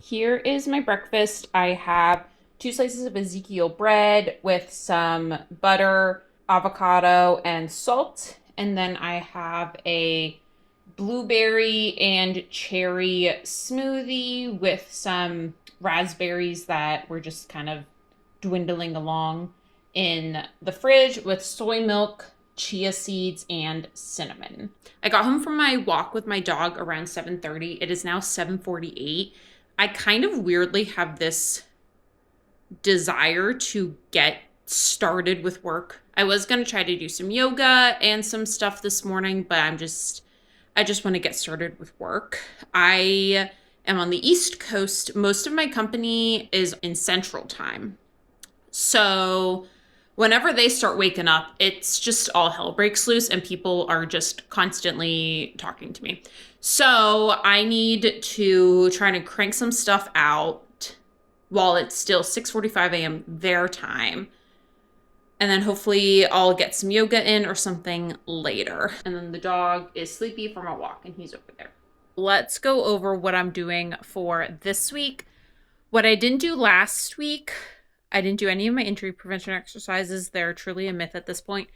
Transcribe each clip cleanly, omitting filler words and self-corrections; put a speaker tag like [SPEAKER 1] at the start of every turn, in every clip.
[SPEAKER 1] Here is my breakfast. I have 2 slices of Ezekiel bread with some butter, avocado, and salt. And then I have a blueberry and cherry smoothie with some raspberries that were just kind of dwindling along in the fridge with soy milk, chia seeds, and cinnamon. I got home from my walk with my dog around 7:30. It is now 7:48. I kind of weirdly have this desire to get started with work. I was going to try to do some yoga and some stuff this morning, but I just want to get started with work. I am on the East Coast. Most of my company is in Central Time. So whenever they start waking up, it's just all hell breaks loose and people are just constantly talking to me. So I need to try to crank some stuff out while it's still 6:45 a.m. their time. And then hopefully I'll get some yoga in or something later. And then the dog is sleepy from a walk and he's over there. Let's go over what I'm doing for this week. What I didn't do last week, I didn't do any of my injury prevention exercises. They're truly a myth at this point.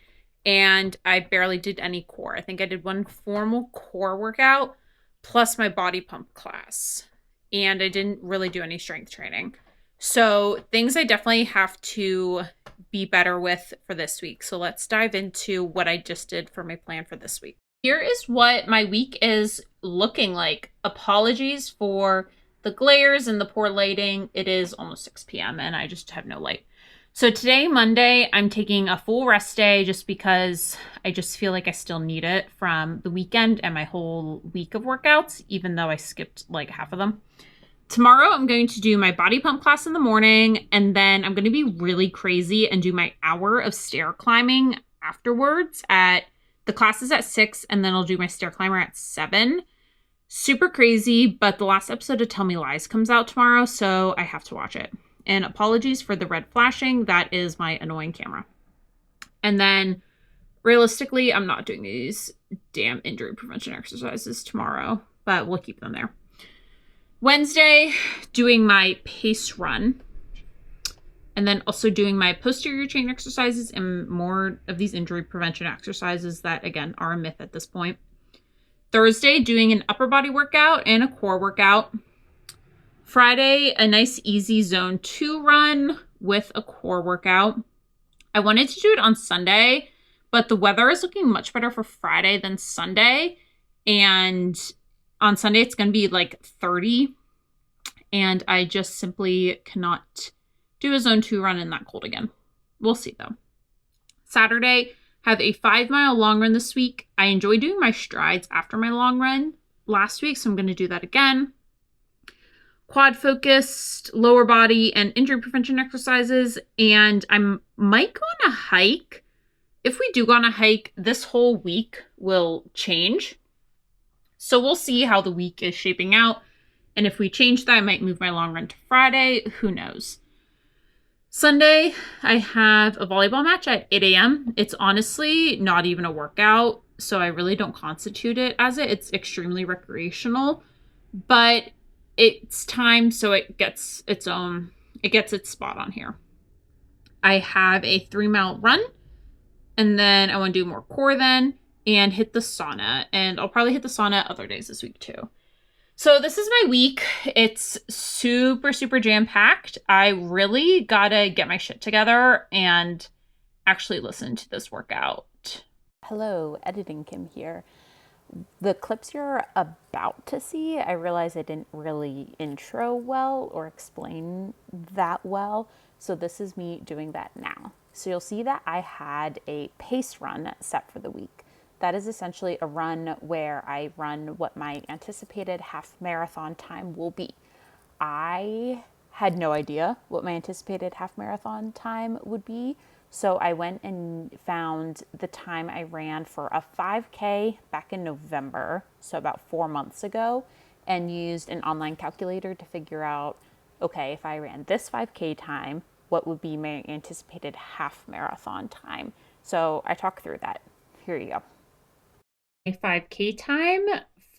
[SPEAKER 1] And I barely did any core. I think I did one formal core workout plus my body pump class. And I didn't really do any strength training. So things I definitely have to be better with for this week. So let's dive into what I just did for my plan for this week. Here is what my week is looking like. Apologies for the glares and the poor lighting. It is almost 6 p.m. and I just have no light. So today, Monday, I'm taking a full rest day just because I just feel like I still need it from the weekend and my whole week of workouts, even though I skipped like half of them. Tomorrow, I'm going to do my body pump class in the morning, and then I'm going to be really crazy and do my hour of stair climbing afterwards. The class is at 6, and then I'll do my stair climber at 7. Super crazy, but the last episode of Tell Me Lies comes out tomorrow, so I have to watch it. And apologies for the red flashing. That is my annoying camera. And then, realistically, I'm not doing these damn injury prevention exercises tomorrow, but we'll keep them there. Wednesday, doing my pace run. And then also doing my posterior chain exercises and more of these injury prevention exercises that, again, are a myth at this point. Thursday, doing an upper body workout and a core workout. Friday, a nice easy zone 2 run with a core workout. I wanted to do it on Sunday, but the weather is looking much better for Friday than Sunday. And on Sunday, it's going to be like 30. And I just simply cannot do a zone 2 run in that cold again. We'll see though. Saturday, have a 5-mile long run this week. I enjoy doing my strides after my long run last week, so I'm going to do that again. Quad focused, lower body, and injury prevention exercises. And I might go on a hike. If we do go on a hike, this whole week will change. So we'll see how the week is shaping out. And if we change that, I might move my long run to Friday. Who knows? Sunday, I have a volleyball match at 8 a.m. It's honestly not even a workout, so I really don't constitute it as it. It's extremely recreational, but it's time, so it gets its spot on here. I have a 3-mile run, and then I want to do more core then, and hit the sauna. And I'll probably hit the sauna other days this week too. So this is my week. It's super, super jam-packed. I really gotta get my shit together and actually listen to this workout.
[SPEAKER 2] Hello, Editing Kim here. The clips you're about to see, I realize I didn't really intro well or explain that well. So this is me doing that now. So you'll see that I had a pace run set for the week. That is essentially a run where I run what my anticipated half marathon time will be. I had no idea what my anticipated half marathon time would be. So I went and found the time I ran for a 5K back in November, so about 4 months ago, and used an online calculator to figure out, okay, if I ran this 5K time, what would be my anticipated half marathon time? So I talked through that. Here you go.
[SPEAKER 1] My 5K time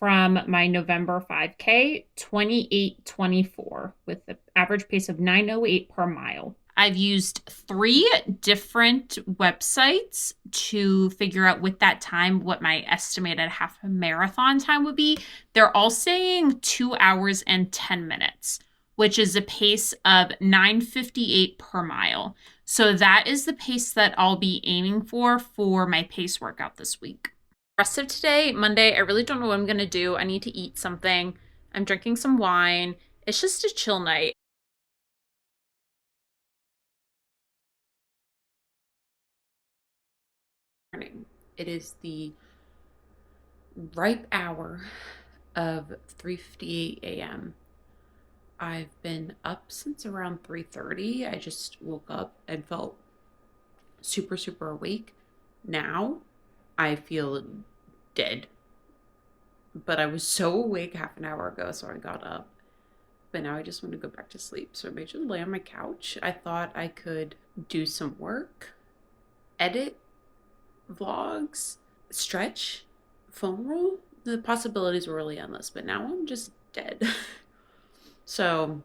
[SPEAKER 1] from my November 5K, 28:24, with the average pace of 9:08 per mile. I've used 3 different websites to figure out with that time what my estimated half marathon time would be. They're all saying 2 hours and 10 minutes, which is a pace of 9:58 per mile. So that is the pace that I'll be aiming for my pace workout this week. Rest of today, Monday, I really don't know what I'm going to do. I need to eat something. I'm drinking some wine. It's just a chill night. It is the ripe hour of 3:58 a.m. I've been up since around 3:30. I just woke up and felt super, super awake. Now I feel dead. But I was so awake half an hour ago, so I got up. But now I just want to go back to sleep. So I may just lay on my couch. I thought I could do some work, edit vlogs, stretch, foam roll. The possibilities were really endless, but now I'm just dead. So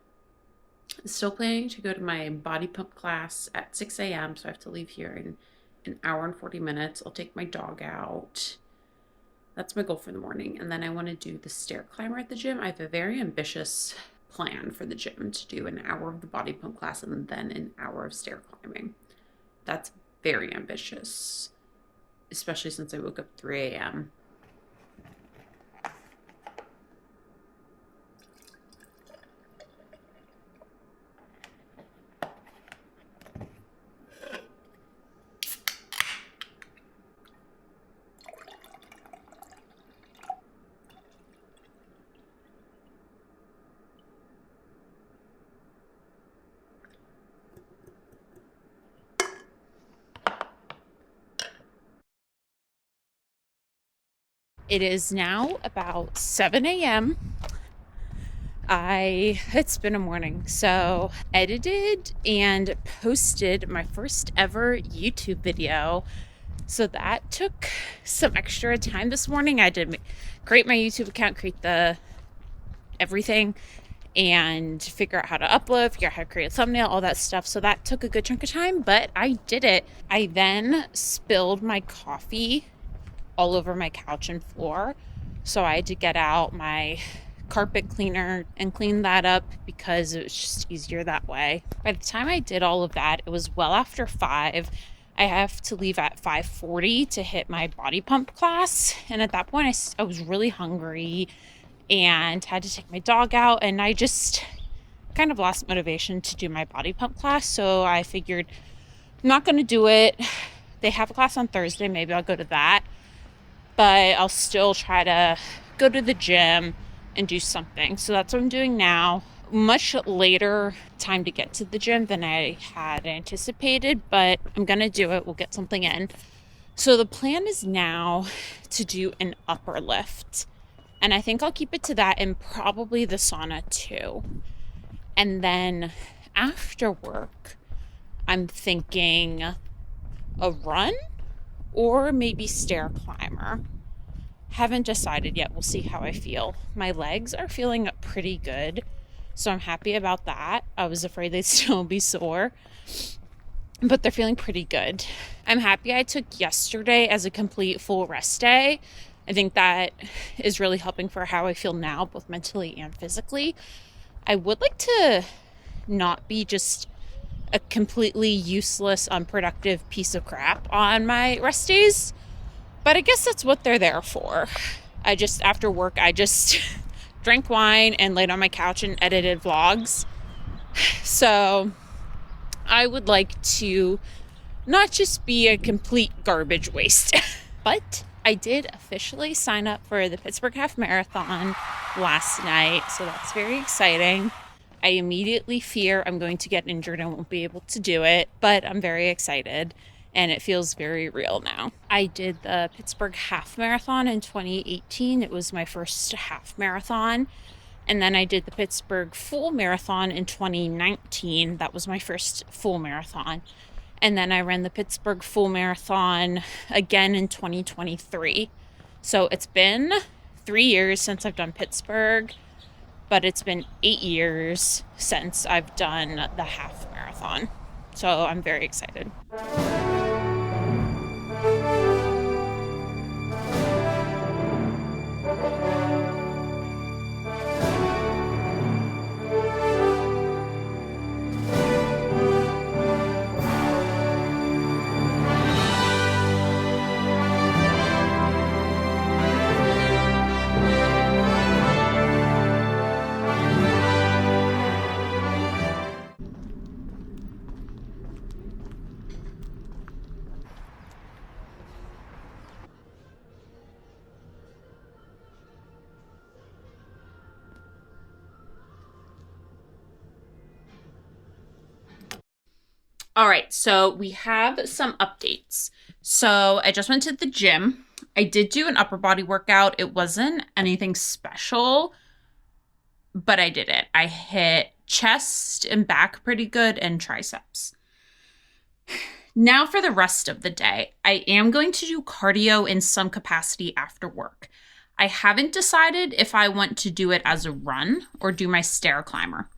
[SPEAKER 1] still planning to go to my body pump class at 6 a.m. So I have to leave here in an hour and 40 minutes. I'll take my dog out. That's my goal for the morning. And then I want to do the stair climber at the gym. I have a very ambitious plan for the gym to do an hour of the body pump class and then an hour of stair climbing. That's very ambitious, especially since I woke up 3 a.m. It is now about 7 a.m. It's been a morning, so edited and posted my first ever YouTube video. So that took some extra time this morning. I did create my YouTube account, create the everything, and figure out how to upload, figure out how to create a thumbnail, all that stuff. So that took a good chunk of time, but I did it. I then spilled my coffee all over my couch and floor. So I had to get out my carpet cleaner and clean that up because it was just easier that way. By the time I did all of that, it was well after 5. I have to leave at 5:40 to hit my body pump class. And at that point, I was really hungry and had to take my dog out. And I just kind of lost motivation to do my body pump class. So I figured I'm not going to do it. They have a class on Thursday. Maybe I'll go to that. But I'll still try to go to the gym and do something. So that's what I'm doing now. Much later time to get to the gym than I had anticipated, but I'm going to do it. We'll get something in. So the plan is now to do an upper lift. And I think I'll keep it to that and probably the sauna too. And then after work, I'm thinking a run or maybe stair climber. Haven't decided yet. We'll see how I feel. My legs are feeling pretty good, so I'm happy about that. I was afraid they'd still be sore, but they're feeling pretty good. I'm happy I took yesterday as a complete full rest day. I think that is really helping for how I feel now, both mentally and physically. I would like to not be just a completely useless, unproductive piece of crap on my rest days. But I guess that's what they're there for. After work, I just drank wine and laid on my couch and edited vlogs. So I would like to not just be a complete garbage waste. But I did officially sign up for the Pittsburgh Half Marathon last night. So that's very exciting. I immediately fear I'm going to get injured and won't be able to do it, but I'm very excited and it feels very real now. I did the Pittsburgh Half Marathon in 2018. It was my first half marathon. And then I did the Pittsburgh Full Marathon in 2019. That was my first full marathon. And then I ran the Pittsburgh Full Marathon again in 2023. So it's been 3 years since I've done Pittsburgh, but it's been 8 years since I've done the half marathon. So I'm very excited. All right, so we have some updates. So I just went to the gym. I did do an upper body workout. It wasn't anything special, but I did it. I hit chest and back pretty good and triceps. Now for the rest of the day, I am going to do cardio in some capacity after work. I haven't decided if I want to do it as a run or do my stair climber.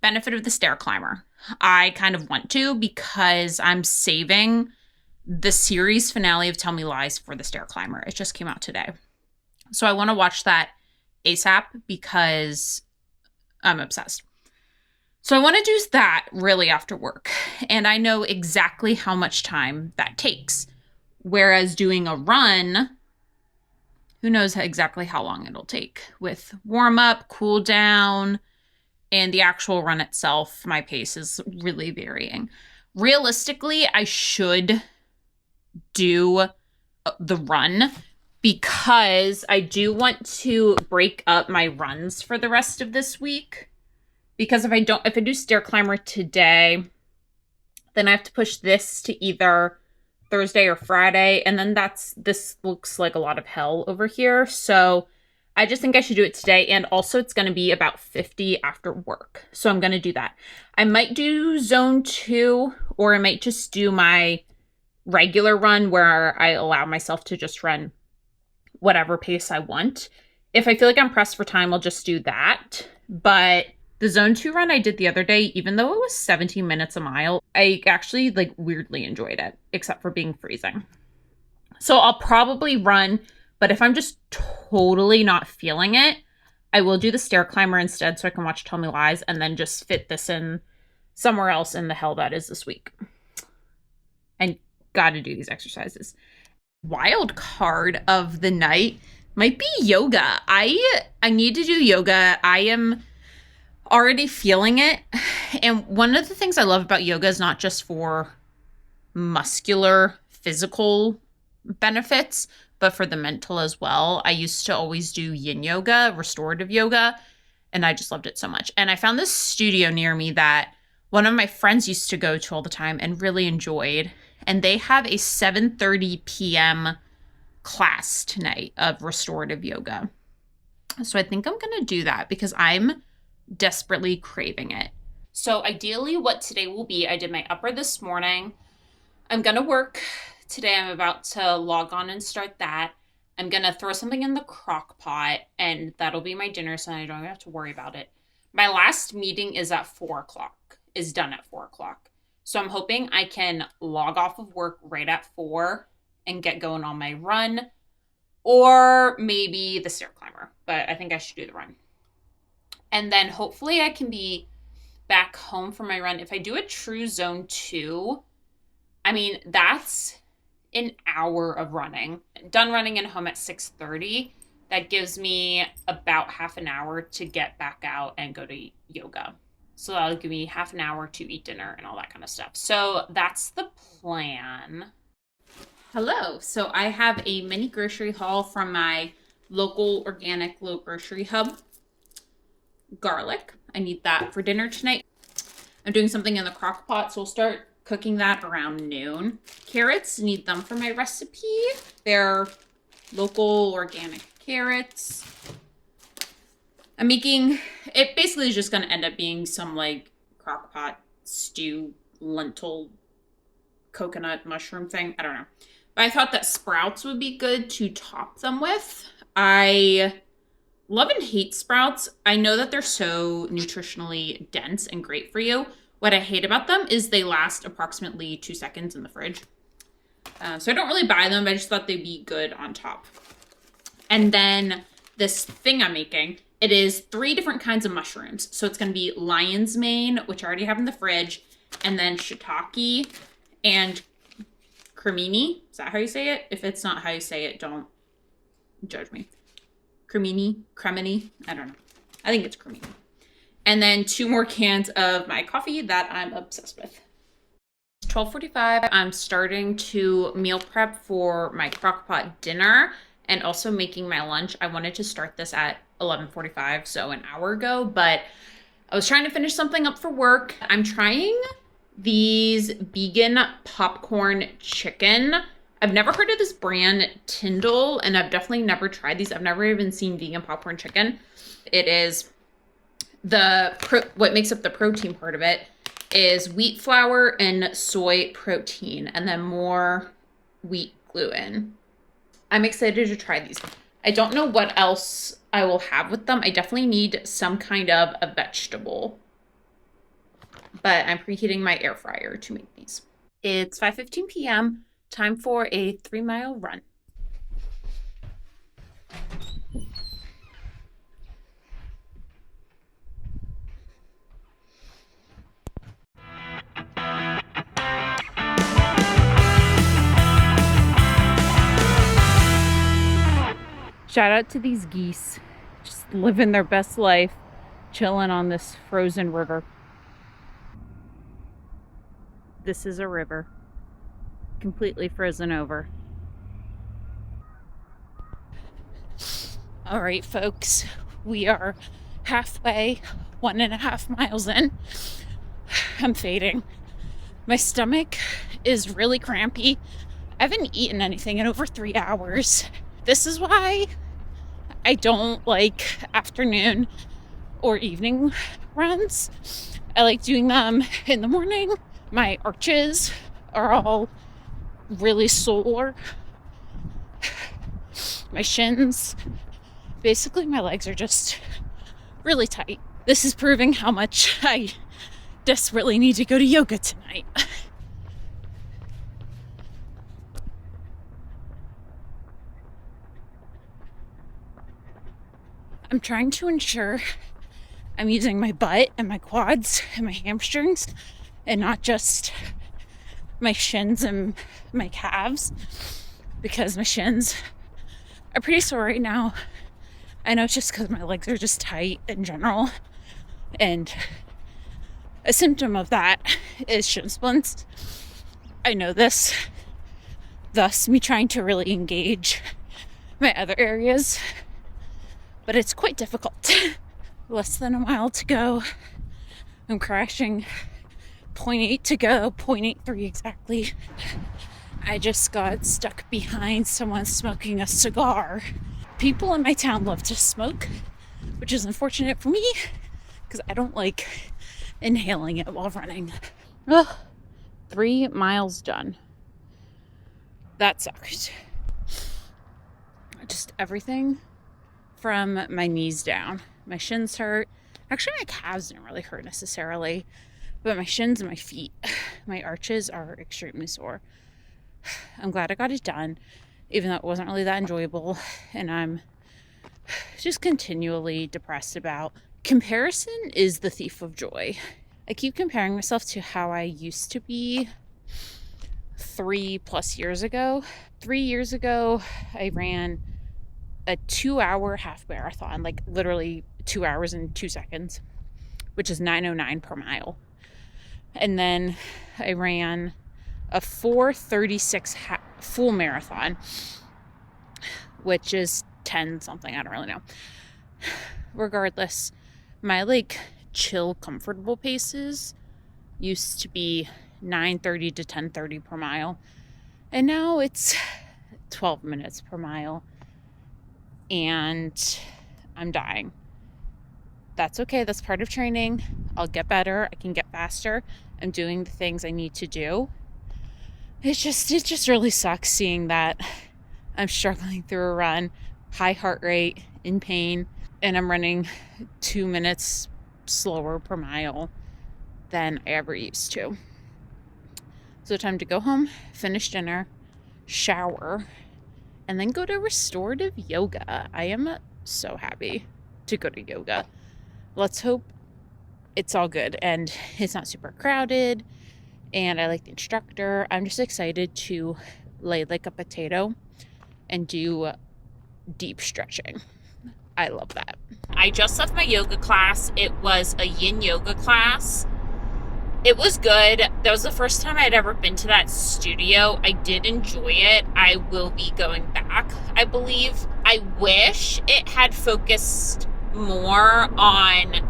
[SPEAKER 1] Benefit of the stair climber. I kind of want to because I'm saving the series finale of Tell Me Lies for the stair climber. It just came out today. So I want to watch that ASAP because I'm obsessed. So I want to do that really after work. And I know exactly how much time that takes. Whereas doing a run, who knows exactly how long it'll take with warm up, cool down, and the actual run itself. My pace is really varying. Realistically, I should do the run because I do want to break up my runs for the rest of this week. Because if I do stair climber today, then I have to push this to either Thursday or Friday. And then this looks like a lot of hell over here. So I just think I should do it today. And also it's going to be about 50 after work. So I'm going to do that. I might do zone 2, or I might just do my regular run where I allow myself to just run whatever pace I want. If I feel like I'm pressed for time, I'll just do that. But the zone 2 run I did the other day, even though it was 17 minutes a mile, I actually weirdly enjoyed it, except for being freezing. So I'll probably run, but if I'm just totally not feeling it, I will do the stair climber instead so I can watch Tell Me Lies and then just fit this in somewhere else in the hell that is this week. And gotta do these exercises. Wild card of the night might be yoga. I need to do yoga. I am already feeling it. And one of the things I love about yoga is not just for muscular, physical benefits, but for the mental as well. I used to always do yin yoga, restorative yoga, and I just loved it so much. And I found this studio near me that one of my friends used to go to all the time and really enjoyed. And they have a 7:30 p.m. class tonight of restorative yoga. So I think I'm going to do that because I'm desperately craving it. So ideally what today will be, I did my upper this morning. I'm going to work today. I'm about to log on and start that. I'm going to throw something in the crock pot and that'll be my dinner so I don't have to worry about it. My last meeting is at 4 o'clock, is done at 4 o'clock. So I'm hoping I can log off of work right at 4 and get going on my run, or maybe the stair climber, but I think I should do the run. And then hopefully I can be back home for my run. If I do a true zone 2, I mean, that's an hour of running. Done running and home at 6:30. That gives me about half an hour to get back out and go to yoga. So that'll give me half an hour to eat dinner and all that kind of stuff. So that's the plan. Hello. So I have a mini grocery haul from my local organic low grocery hub. Garlic. I need that for dinner tonight. I'm doing something in the crock pot, so we'll start cooking that around noon. Carrots, need them for my recipe. They're local organic carrots. I'm making, it basically is just going to end up being some crock pot stew, lentil, coconut mushroom thing. I don't know. But I thought that sprouts would be good to top them with. I love and hate sprouts. I know that they're so nutritionally dense and great for you. What I hate about them is they last approximately 2 seconds in the fridge. So I don't really buy them. I just thought they'd be good on top. And then this thing I'm making, it is 3 different kinds of mushrooms. So it's going to be lion's mane, which I already have in the fridge, and then shiitake and cremini. Is that how you say it? If it's not how you say it, don't judge me. Cremini, I don't know. I think it's cremini. And then 2 more cans of my coffee that I'm obsessed with. It's 12:45. I'm starting to meal prep for my crockpot dinner and also making my lunch. I wanted to start this at 11:45, so an hour ago, but I was trying to finish something up for work. I'm trying these vegan popcorn chicken. I've never heard of this brand, Tyndall, and I've definitely never tried these. I've never even seen vegan popcorn chicken. It is what makes up the protein part of it is wheat flour and soy protein, and then more wheat gluten. I'm excited to try these. I don't know what else I will have with them. I definitely need some kind of a vegetable, but I'm preheating my air fryer to make these. It's 5:15 p.m. Time for a 3-mile run. Shout out to these geese, just living their best life, chilling on this frozen river. This is a river, completely frozen over. All right, folks, we are halfway, 1.5 miles in. I'm fading. My stomach is really crampy. I haven't eaten anything in over 3 hours. This is why I don't like afternoon or evening runs. I like doing them in the morning. My arches are all really sore. My shins, basically my legs are just really tight. This is proving how much I desperately need to go to yoga tonight. I'm trying to ensure I'm using my butt and my quads and my hamstrings and not just my shins and my calves, because my shins are pretty sore right now. I know it's just because my legs are just tight in general, and a symptom of that is shin splints. I know this, thus me trying to really engage my other areas, but it's quite difficult. Less than a mile to go. I'm crashing. 0.8 to go, 0.83 exactly. I just got stuck behind someone smoking a cigar. People in my town love to smoke, which is unfortunate for me because I don't like inhaling it while running. Ugh. 3 miles done. That sucked. Just everything from my knees down. My shins hurt. Actually, my calves didn't really hurt necessarily, but my shins and my feet, my arches are extremely sore. I'm glad I got it done, even though it wasn't really that enjoyable, and I'm just continually depressed about. Comparison is the thief of joy. I keep comparing myself to how I used to be 3+ years ago. 3 years ago, I ran a 2-hour half marathon, like literally 2 hours and 2 seconds, which is 9:09 per mile. And then I ran a 4:36 full marathon, which is 10 something. I don't really know. Regardless, my like chill, comfortable paces used to be 9:30 to 10:30 per mile. And now it's 12 minutes per mile. And I'm dying. That's okay. That's part of training. I'll get better. I can get faster. I'm doing the things I need to do. It just really sucks seeing that I'm struggling through a run high heart rate, in pain, and I'm running 2 minutes slower per mile than I ever used to. So time to go home, finish dinner, shower, and then go to restorative yoga. I am so happy to go to yoga. Let's hope it's all good and it's not super crowded and I like the instructor. I'm just excited to lay like a potato and do deep stretching. I love that. I just left my yoga class. It was a yin yoga class. It was good. That was the first time I'd ever been to that studio. I did enjoy it. I will be going back, I believe. I wish it had focused more on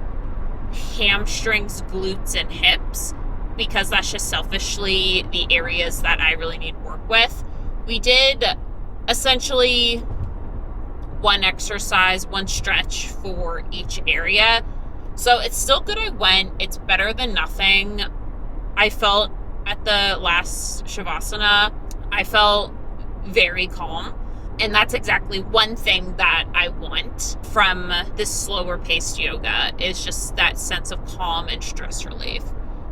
[SPEAKER 1] hamstrings, glutes, and hips, because that's just selfishly the areas that I really need work with. We did essentially one exercise, one stretch for each area. So it's still good I went. It's better than nothing. I felt at the last Shavasana, I felt very calm. And that's exactly one thing that I want from this slower paced yoga, is just that sense of calm and stress relief.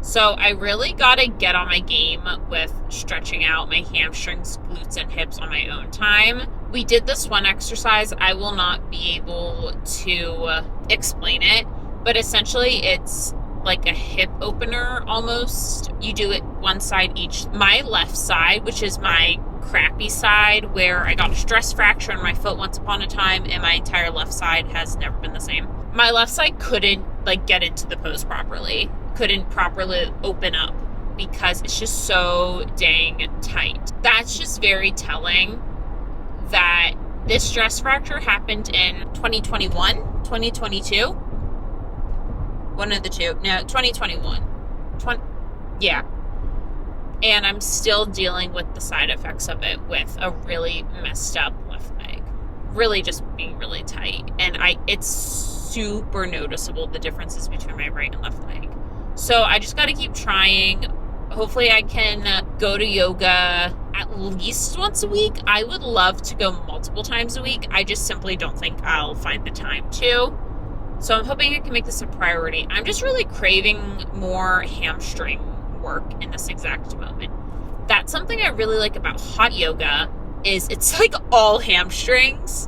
[SPEAKER 1] So I really got to get on my game with stretching out my hamstrings, glutes, and hips on my own time. We did this one exercise. I will not be able to explain it, but essentially it's like a hip opener almost. You do it one side each. My left side, which is my crappy side, where I got a stress fracture in my foot once upon a time, and my entire left side has never been the same. My left side couldn't get into the pose properly, couldn't properly open up because it's just so dang tight. That's just very telling that this stress fracture happened in 2021, 2022. One of the two. No, 2021. Yeah. And I'm still dealing with the side effects of it with a really messed up left leg. Really just being really tight. And it's super noticeable, the differences between my right and left leg. So I just got to keep trying. Hopefully I can go to yoga at least once a week. I would love to go multiple times a week. I just simply don't think I'll find the time to. So I'm hoping I can make this a priority. I'm just really craving more hamstring work in this exact moment. That's something I really like about hot yoga, is it's like all hamstrings.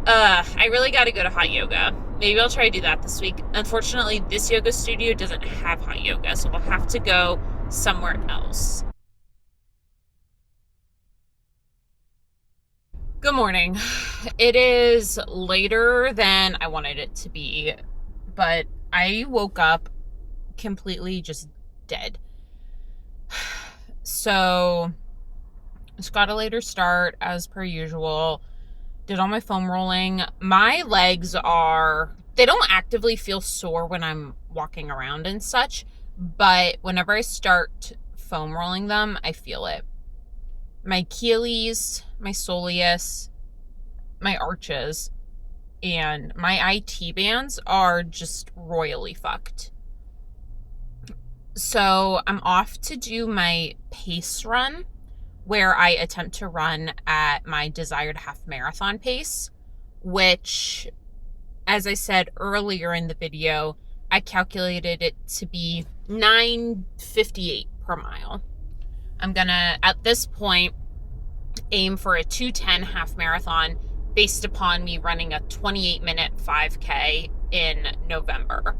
[SPEAKER 1] I really got to go to hot yoga. Maybe I'll try to do that this week. Unfortunately, this yoga studio doesn't have hot yoga, so we'll have to go somewhere else. Good morning. It is later than I wanted it to be, but I woke up completely just dead. So just got a later start as per usual. Did all my foam rolling. My legs they don't actively feel sore when I'm walking around and such, but whenever I start foam rolling them, I feel it. My Achilles, my soleus, my arches, and my IT bands are just royally fucked. So I'm off to do my pace run, where I attempt to run at my desired half marathon pace, which, as I said earlier in the video, I calculated it to be 9:58 per mile. I'm gonna, at this point, aim for a 2:10 half marathon based upon me running a 28-minute 5K in November.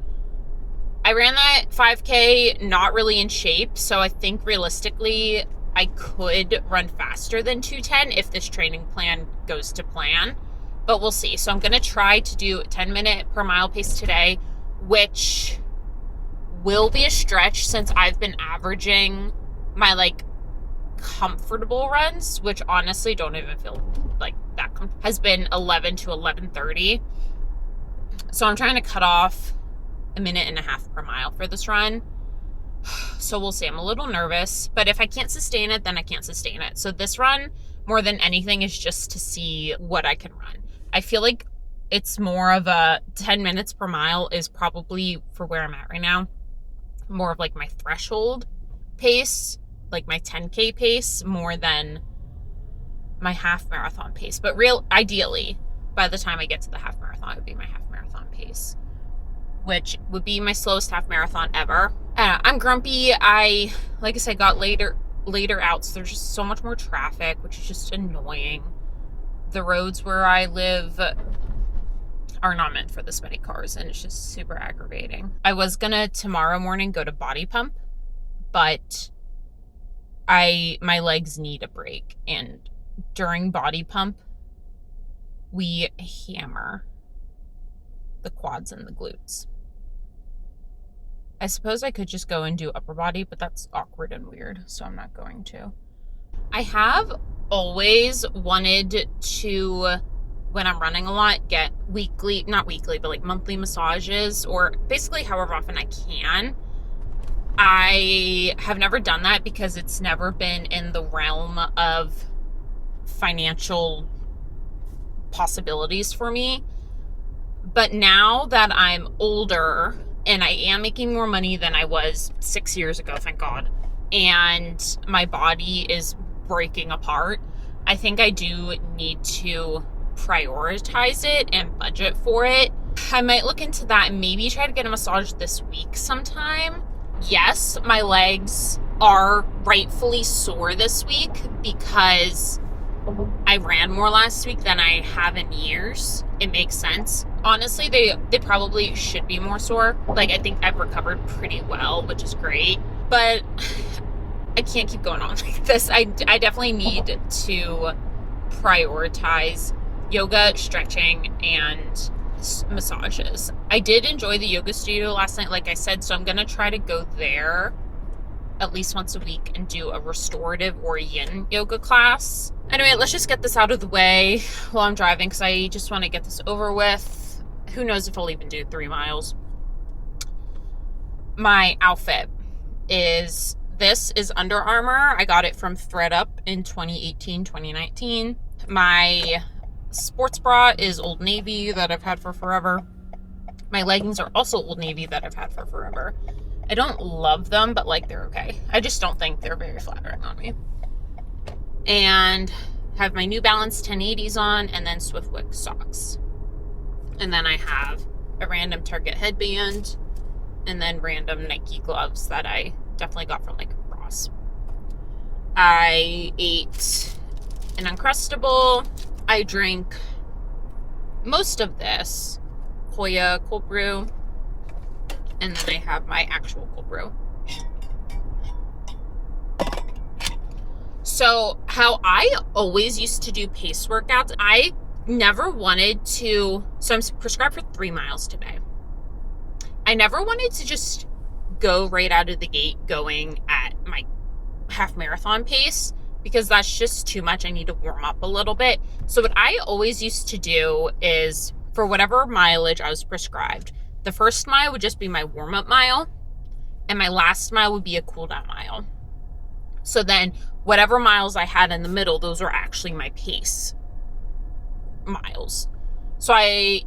[SPEAKER 1] I ran that 5K not really in shape, so I think realistically I could run faster than 2:10 if this training plan goes to plan, but we'll see. So I'm going to try to do a 10-minute per mile pace today, which will be a stretch since I've been averaging my comfortable runs, which honestly don't even feel like that has been 11 to 11:30. So I'm trying to cut off a minute and a half per mile for this run. So we'll see. I'm a little nervous, but if I can't sustain it, then I can't sustain it. So this run, more than anything, is just to see what I can run. I feel like it's more of a 10 minutes per mile is probably, for where I'm at right now, more of my threshold pace, like my 10K pace, more than my half marathon pace. But ideally, by the time I get to the half marathon, it would be my half marathon pace, which would be my slowest half marathon ever. I'm grumpy. Like I said, got later out, so there's just so much more traffic, which is just annoying. The roads where I live are not meant for this many cars, and it's just super aggravating. I was gonna tomorrow morning go to Body Pump, but my legs need a break, and during Body Pump we hammer the quads and the glutes. I suppose I could just go and do upper body, but that's awkward and weird, so I'm not going to. I have always wanted to, when I'm running a lot, get not weekly, but like monthly massages, or basically however often I can. I have never done that because it's never been in the realm of financial possibilities for me. But now that I'm older and I am making more money than I was 6 years ago, thank God, and my body is breaking apart, I think I do need to prioritize it and budget for it. I might look into that and maybe try to get a massage this week sometime. Yes, my legs are rightfully sore this week because I ran more last week than I have in years. It makes sense. Honestly, they probably should be more sore. Like, I think I've recovered pretty well, which is great. But I can't keep going on like this. I definitely need to prioritize yoga, stretching, and massages. I did enjoy the yoga studio last night, like I said, so I'm going to try to go there at least once a week and do a restorative or yin yoga class. Anyway, let's just get this out of the way while I'm driving because I just want to get this over with. Who knows if I'll even do 3 miles. My outfit is Under Armour. I got it from ThredUp in 2018, 2019. My sports bra is Old Navy that I've had for forever. My leggings are also Old Navy that I've had for forever. I don't love them, but like they're okay. I just don't think they're very flattering on me. And have my New Balance 1080s on, and then Swiftwick socks. And then I have a random Target headband, and then random Nike gloves that I definitely got from like Ross. I ate an Uncrustable. I drink most of this Hoya cold brew, and then I have my actual cold brew. So how I always used to do pace workouts, I never wanted to, so I'm prescribed for 3 miles today. I never wanted to just go right out of the gate going at my half marathon pace because that's just too much. I need to warm up a little bit. So what I always used to do is, for whatever mileage I was prescribed, the first mile would just be my warm-up mile, and my last mile would be a cool-down mile. So then whatever miles I had in the middle, those are actually my pace miles. So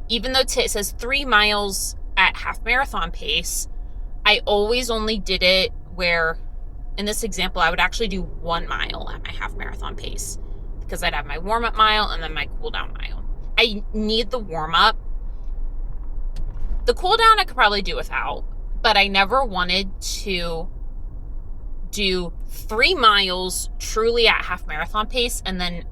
[SPEAKER 1] even though it says 3 miles at half marathon pace, I always only did it where, in this example, I would actually do 1 mile at my half marathon pace because I'd have my warm-up mile and then my cool-down mile. I need the warm-up. The cool-down I could probably do without, but I never wanted to do 3 miles truly at half marathon pace and then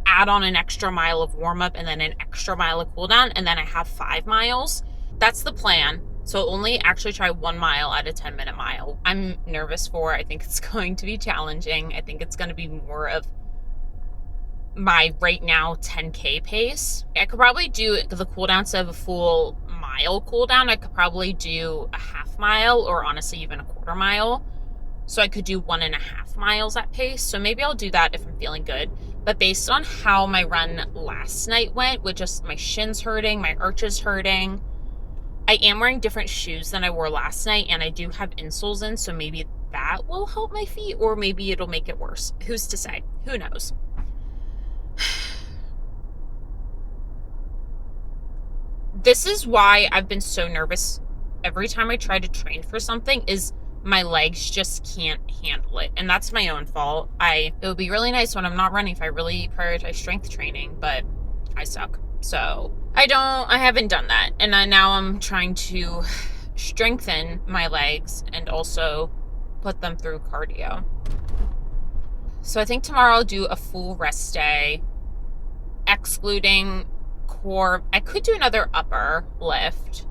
[SPEAKER 1] add on an extra mile of warm-up and then an extra mile of cool-down, and then I have 5 miles. That's the plan. So only actually try 1 mile at a 10-minute mile. I'm nervous for it. I think it's going to be challenging. I think it's going to be more of my right now 10K pace. I could probably do the cooldown instead of a full mile cooldown. I could probably do a half mile, or honestly even a quarter mile. So I could do 1.5 miles at pace. So maybe I'll do that if I'm feeling good. But based on how my run last night went, with just my shins hurting, my arches hurting, I am wearing different shoes than I wore last night, and I do have insoles in, so maybe that will help my feet, or maybe it'll make it worse. Who's to say? Who knows? This is why I've been so nervous every time I try to train for something, is my legs just can't handle it. And that's my own fault. It would be really nice when I'm not running if I really prioritize strength training, but I suck. So I haven't done that. And now I'm trying to strengthen my legs and also put them through cardio. So I think tomorrow I'll do a full rest day, excluding core. I could do another upper lift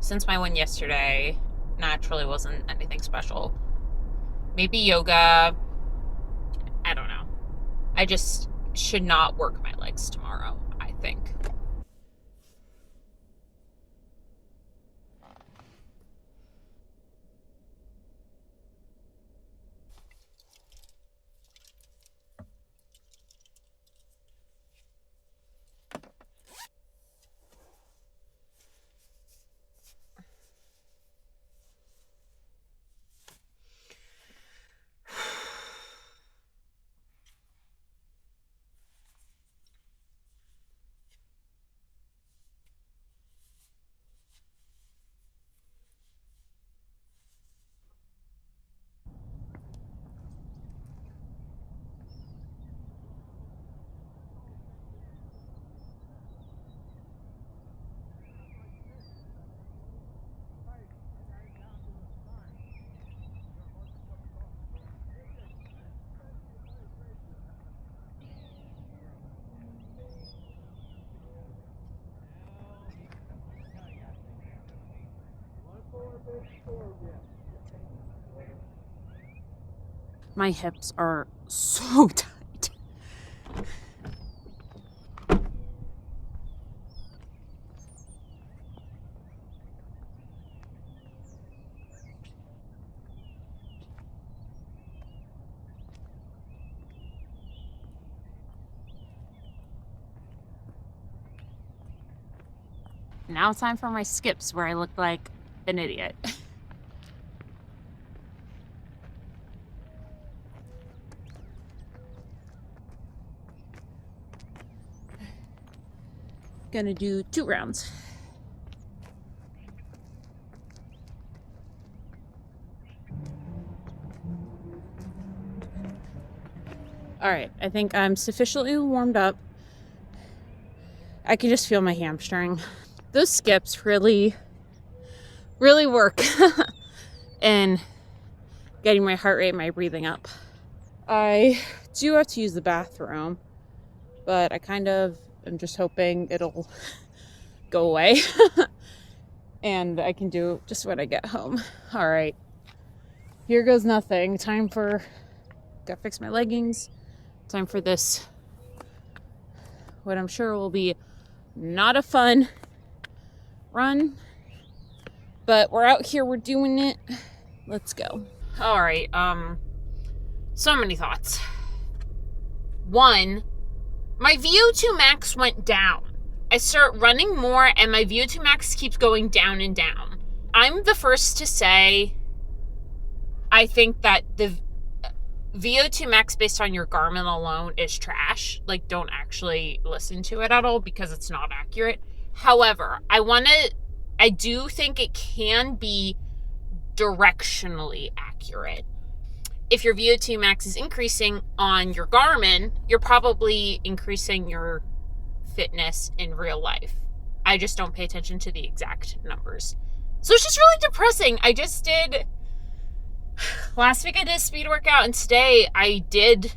[SPEAKER 1] since my one yesterday naturally wasn't anything special. Maybe yoga. I don't know. I just should not work my legs tomorrow, I think. My hips are so tight. Now it's time for my skips where I look like an idiot. Gonna do 2 rounds. All right, I think I'm sufficiently warmed up. I can just feel my hamstring. Those skips really work in getting my heart rate and my breathing up. I do have to use the bathroom, but I kind of am just hoping it'll go away and I can do just when I get home. All right, here goes nothing. Gotta fix my leggings. Time for this, what I'm sure will be not a fun run, but we're out here, we're doing it. Let's go. All right, so many thoughts. One, my VO2 max went down. I start running more and my VO2 max keeps going down and down. I'm the first to say I think that the VO2 max based on your Garmin alone is trash. Like, don't actually listen to it at all because it's not accurate. However, I do think it can be directionally accurate. If your VO2 max is increasing on your Garmin, you're probably increasing your fitness in real life. I just don't pay attention to the exact numbers. So it's just really depressing. Last week I did a speed workout, and today I did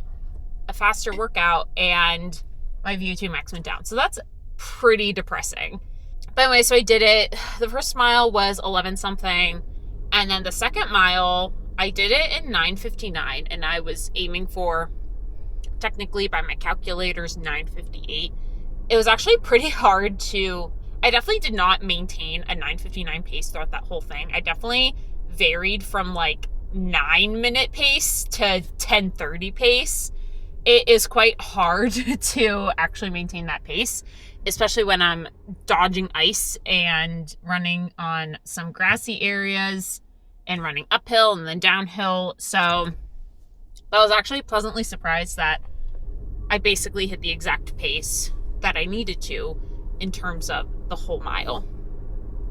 [SPEAKER 1] a faster workout and my VO2 max went down. So that's pretty depressing. But anyway, so I did it. The first mile was 11 something. And then the second mile, I did it in 9:59, and I was aiming for, technically by my calculators, 9:58. It was actually pretty hard I definitely did not maintain a 9:59 pace throughout that whole thing. I definitely varied from like 9-minute pace to 10:30 pace. It is quite hard to actually maintain that pace, especially when I'm dodging ice and running on some grassy areas and running uphill and then downhill. So I was actually pleasantly surprised that I basically hit the exact pace that I needed to in terms of the whole mile.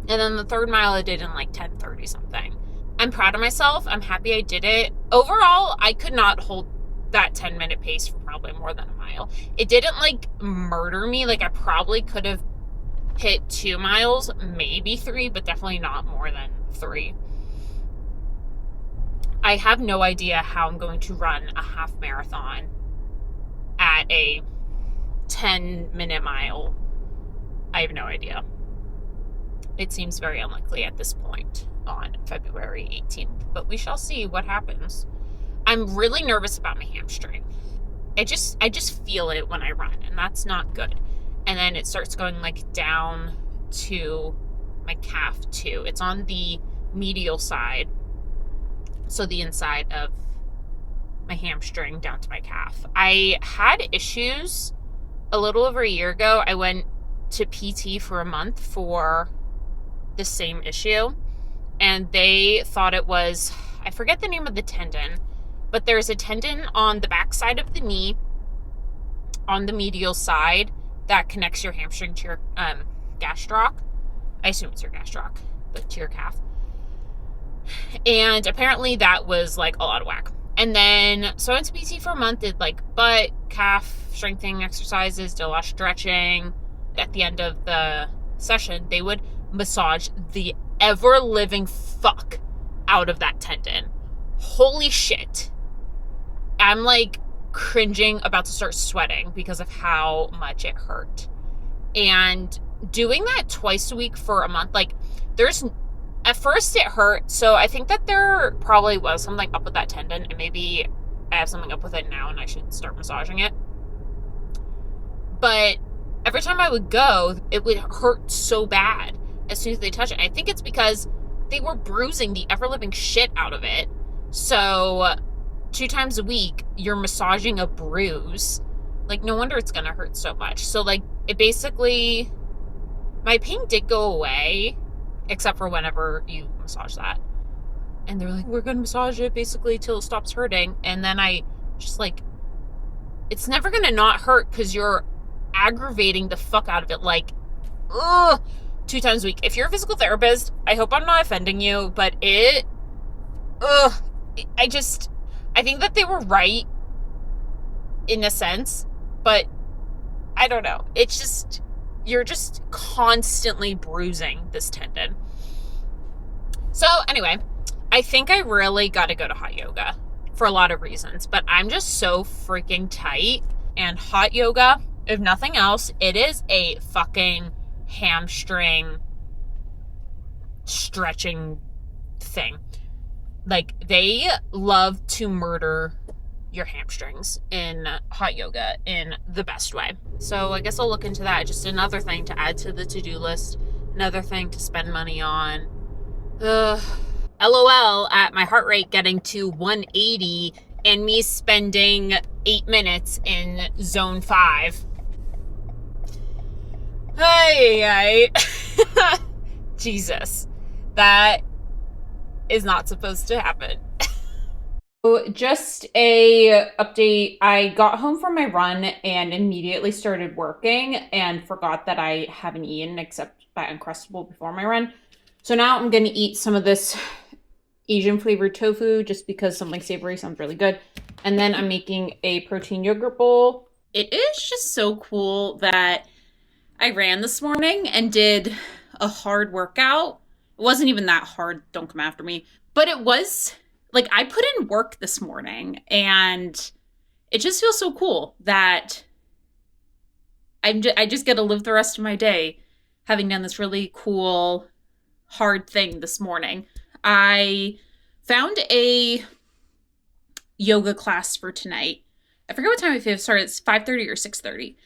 [SPEAKER 1] And then the third mile I did in like 10:30 something. I'm proud of myself. I'm happy I did it. Overall, I could not hold that 10-minute pace for probably more than a mile. It didn't like murder me. Like I probably could have hit 2 miles, maybe 3, but definitely not more than 3. I have no idea how I'm going to run a half marathon at a 10-minute mile. I have no idea. It seems very unlikely at this point on February 18th, but we shall see what happens. I'm really nervous about my hamstring. I just feel it when I run, and that's not good. And then it starts going like down to my calf too. It's on the medial side, so the inside of my hamstring down to my calf. I had issues a little over a year ago. I went to PT for a month for the same issue, and they thought it was, I forget the name of the tendon, but there's a tendon on the back side of the knee on the medial side that connects your hamstring to your gastroc. I assume it's your gastroc, but to your calf. And apparently that was like all out of whack. And then, so I went to PT for a month, did like butt, calf strengthening exercises, did a lot of stretching. At the end of the session, they would massage the ever living fuck out of that tendon. Holy shit. I'm like cringing, about to start sweating because of how much it hurt. And doing that twice a week for a month, like at first it hurt. So I think that there probably was something up with that tendon, and maybe I have something up with it now and I should start massaging it. But every time I would go, it would hurt so bad as soon as they touch it. I think it's because they were bruising the ever-living shit out of it. So 2 times a week, you're massaging a bruise. Like, no wonder it's gonna hurt so much. So, like, it basically, my pain did go away, except for whenever you massage that. And they're like, we're gonna massage it basically till it stops hurting. And then I just like, it's never gonna not hurt because you're aggravating the fuck out of it. Like, ugh, 2 times a week. If you're a physical therapist, I hope I'm not offending you, but I think that they were right in a sense, but I don't know. It's just, you're just constantly bruising this tendon. So anyway, I think I really got to go to hot yoga for a lot of reasons, but I'm just so freaking tight. And hot yoga, if nothing else, it is a fucking hamstring stretching thing. Like, they love to murder your hamstrings in hot yoga in the best way. So I guess I'll look into that. Just another thing to add to the to-do list. Another thing to spend money on. LOL at my heart rate getting to 180 and me spending 8 minutes in zone 5. Hey. Jesus. That is not supposed to happen. Just a update. I got home from my run and immediately started working and forgot that I haven't eaten except by Uncrustable before my run. So now I'm going to eat some of this Asian flavored tofu just because something savory sounds really good. And then I'm making a protein yogurt bowl. It is just so cool that I ran this morning and did a hard workout. It wasn't even that hard, don't come after me. But it was, like, I put in work this morning, and it just feels so cool that I just get to live the rest of my day having done this really cool, hard thing this morning. I found a yoga class for tonight. I forget what time it started. It's 5:30 or 6:30.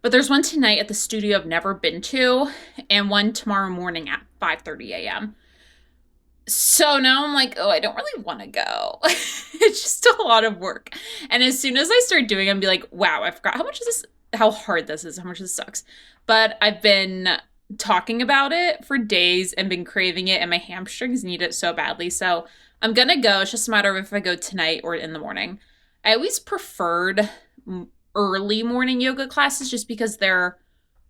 [SPEAKER 1] But there's one tonight at the studio I've never been to, and one tomorrow morning at 5:30 a.m. So now I'm like, oh, I don't really want to go. It's just a lot of work. And as soon as I start doing it, I'm be like, wow, I forgot how hard this is, how much this sucks. But I've been talking about it for days and been craving it, and my hamstrings need it so badly. So I'm going to go. It's just a matter of if I go tonight or in the morning. I always preferred early morning yoga classes just because they're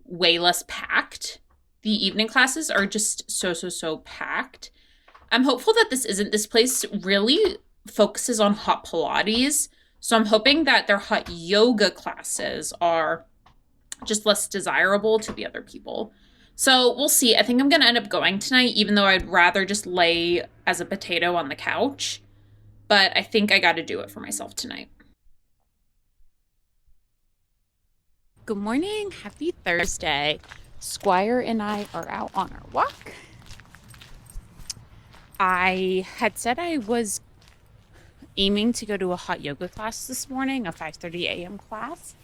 [SPEAKER 1] way less packed. The evening classes are just so packed. I'm hopeful that this place really focuses on hot Pilates. So I'm hoping that their hot yoga classes are just less desirable to the other people. So we'll see. I think I'm going to end up going tonight, even though I'd rather just lay as a potato on the couch. But I think I got to do it for myself tonight.
[SPEAKER 2] Good morning. Happy Thursday. Squire and I are out on our walk. I had said I was aiming to go to a hot yoga class this morning, a 5:30 a.m. class.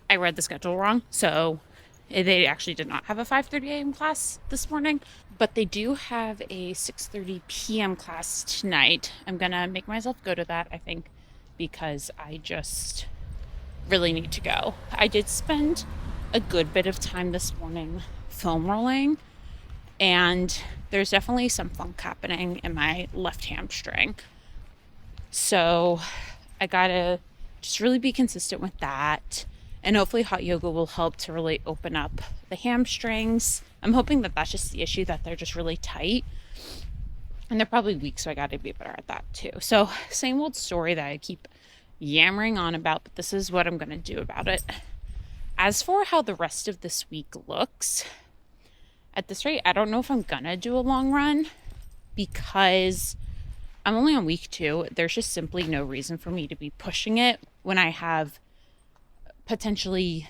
[SPEAKER 2] I read the schedule wrong, so they actually did not have a 5:30 a.m. class this morning, but they do have a 6:30 p.m. class tonight. I'm gonna make myself go to that, I think, because I just really need to go. I did spend a good bit of time this morning foam rolling, and there's definitely some funk happening in my left hamstring. So I gotta just really be consistent with that. And hopefully hot yoga will help to really open up the hamstrings. I'm hoping that that's just the issue, that they're just really tight. And they're probably weak, so I gotta be better at that too. So same old story that I keep yammering on about, but this is what I'm gonna do about it. As for how the rest of this week looks, at this rate, I don't know if I'm gonna do a long run because I'm only on week 2. There's just simply no reason for me to be pushing it when I have potentially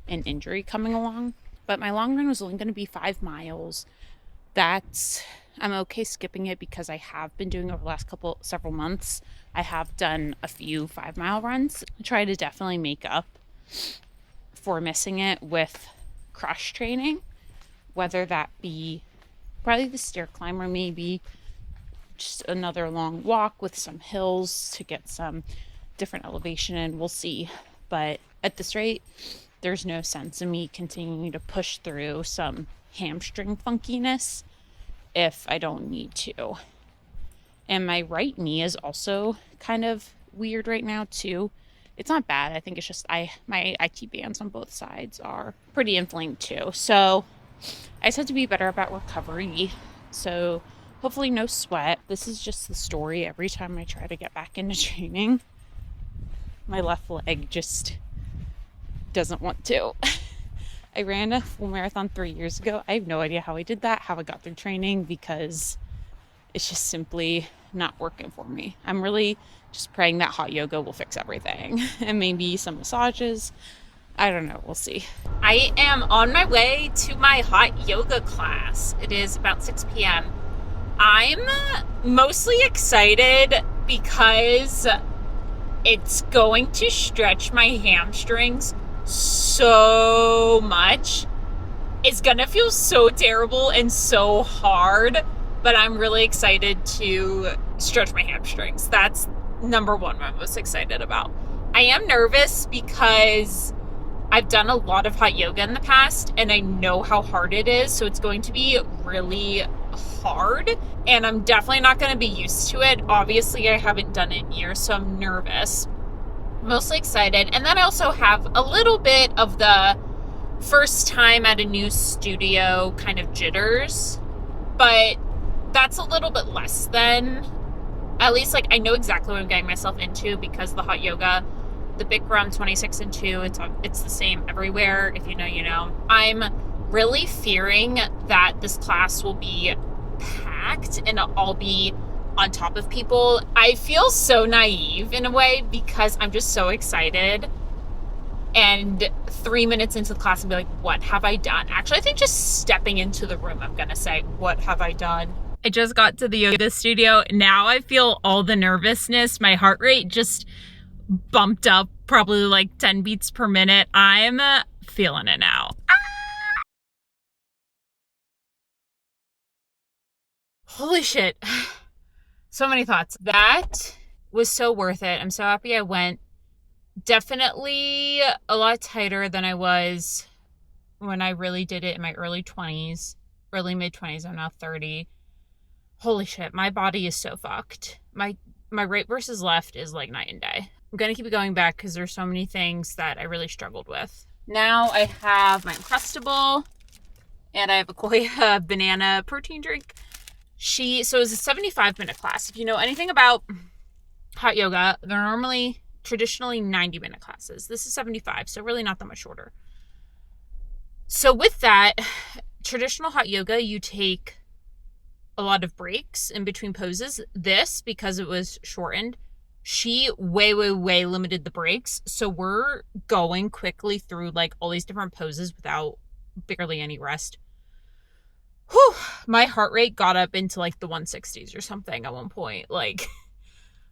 [SPEAKER 2] an injury coming along. But my long run was only going to be 5 miles. I'm okay skipping it because I have been doing over the last several months. I have done a few 5-mile runs. I try to definitely make up for missing it with cross training, whether that be probably the stair climb or maybe just another long walk with some hills to get some different elevation in. We'll see. But at this rate, there's no sense in me continuing to push through some hamstring funkiness if I don't need to. And my right knee is also kind of weird right now too. It's not bad. I think it's just my IT bands on both sides are pretty inflamed too. So I just have to be better about recovery. So hopefully no sweat. This is just the story every time I try to get back into training. My left leg just doesn't want to. I ran a full marathon 3 years ago. I have no idea how I did that, how I got through training, because it's just simply not working for me. I'm really just praying that hot yoga will fix everything and maybe some massages. I don't know. We'll see. I am on my way to my hot yoga class. It is about 6 p.m. I'm mostly excited because it's going to stretch my hamstrings so much. It's gonna feel so terrible and so hard, but I'm really excited to stretch my hamstrings. That's number one I'm most excited about. I am nervous because I've done a lot of hot yoga in the past and I know how hard it is, so it's going to be really hard and I'm definitely not going to be used to it. Obviously, I haven't done it in years, so I'm nervous. Mostly excited. And then I also have a little bit of the first time at a new studio kind of jitters, but that's a little bit less than, at least like I know exactly what I'm getting myself into because the hot yoga, the Bikram 26 and 2, it's the same everywhere. If you know, you know. I'm really fearing that this class will be packed and I'll be on top of people. I feel so naive in a way because I'm just so excited. And 3 minutes into the class, I'll be like, what have I done? Actually, I think just stepping into the room, I'm going to say, what have I done? I just got to the yoga studio. Now I feel all the nervousness. My heart rate just bumped up probably like 10 beats per minute. I'm feeling it now. Holy shit. So many thoughts. That was so worth it. I'm so happy I went. Definitely a lot tighter than I was when I really did it in my early 20s, early mid 20s. I'm now 30. Holy shit, my body is so fucked. My right versus left is like night and day. I'm gonna keep going back because there's so many things that I really struggled with. Now I have my Uncrustable and I have a Koya banana protein drink.
[SPEAKER 1] So it was a 75-minute class. If you know anything about hot yoga, they're normally traditionally 90-minute classes. This is 75, so really not that much shorter. So with that, traditional hot yoga, you take a lot of breaks in between poses. This, because it was shortened, she way limited the breaks. So we're going quickly through like all these different poses without barely any rest. Whew, my heart rate got up into like the 160s or something at one point. Like,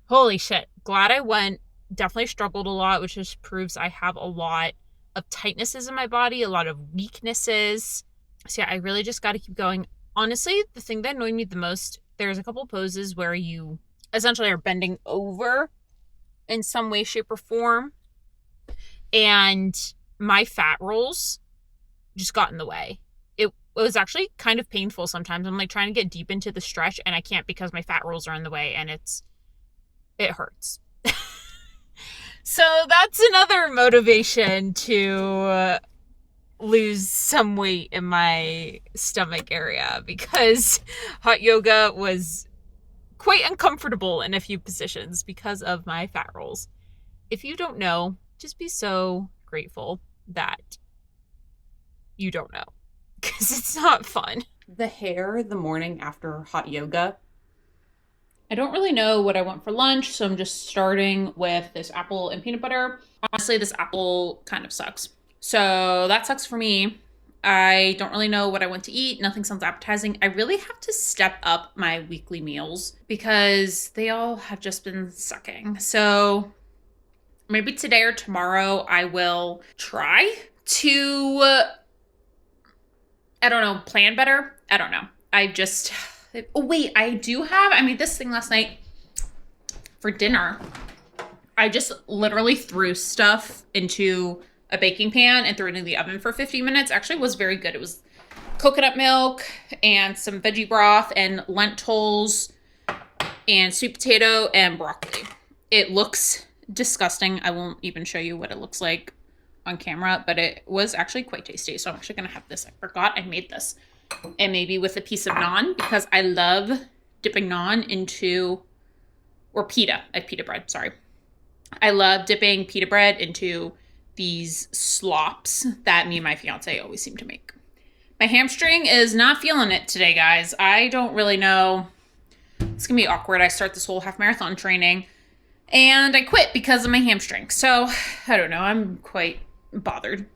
[SPEAKER 1] holy shit. Glad I went. Definitely struggled a lot, which just proves I have a lot of tightnesses in my body, a lot of weaknesses. So yeah, I really just got to keep going. Honestly, the thing that annoyed me the most, there's a couple poses where you essentially are bending over in some way, shape, or form. And my fat rolls just got in the way. It was actually kind of painful sometimes. I'm like trying to get deep into the stretch and I can't because my fat rolls are in the way and it hurts. So that's another motivation to lose some weight in my stomach area because hot yoga was quite uncomfortable in a few positions because of my fat rolls. If you don't know, just be so grateful that you don't know because it's not fun. The hair the morning after hot yoga. I don't really know what I want for lunch, so I'm just starting with this apple and peanut butter. Honestly, this apple kind of sucks. So that sucks for me. I don't really know what I want to eat. Nothing sounds appetizing. I really have to step up my weekly meals because they all have just been sucking. So maybe today or tomorrow I will try to, I don't know, plan better. I don't know. Oh wait, I made this thing last night for dinner. I just literally threw stuff into a baking pan and threw it in the oven for 15 minutes. Actually, it was very good. It was coconut milk and some veggie broth and lentils and sweet potato and broccoli. It looks disgusting. I won't even show you what it looks like on camera, but it was actually quite tasty. So I'm actually going to have this. I forgot I made this. And maybe with a piece of naan because I love dipping naan into, or pita. I have pita bread, sorry. I love dipping pita bread into these slops that me and my fiance always seem to make. My hamstring is not feeling it today, guys. I don't really know. It's going to be awkward. I start this whole half marathon training and I quit because of my hamstring. So I don't know. I'm quite bothered.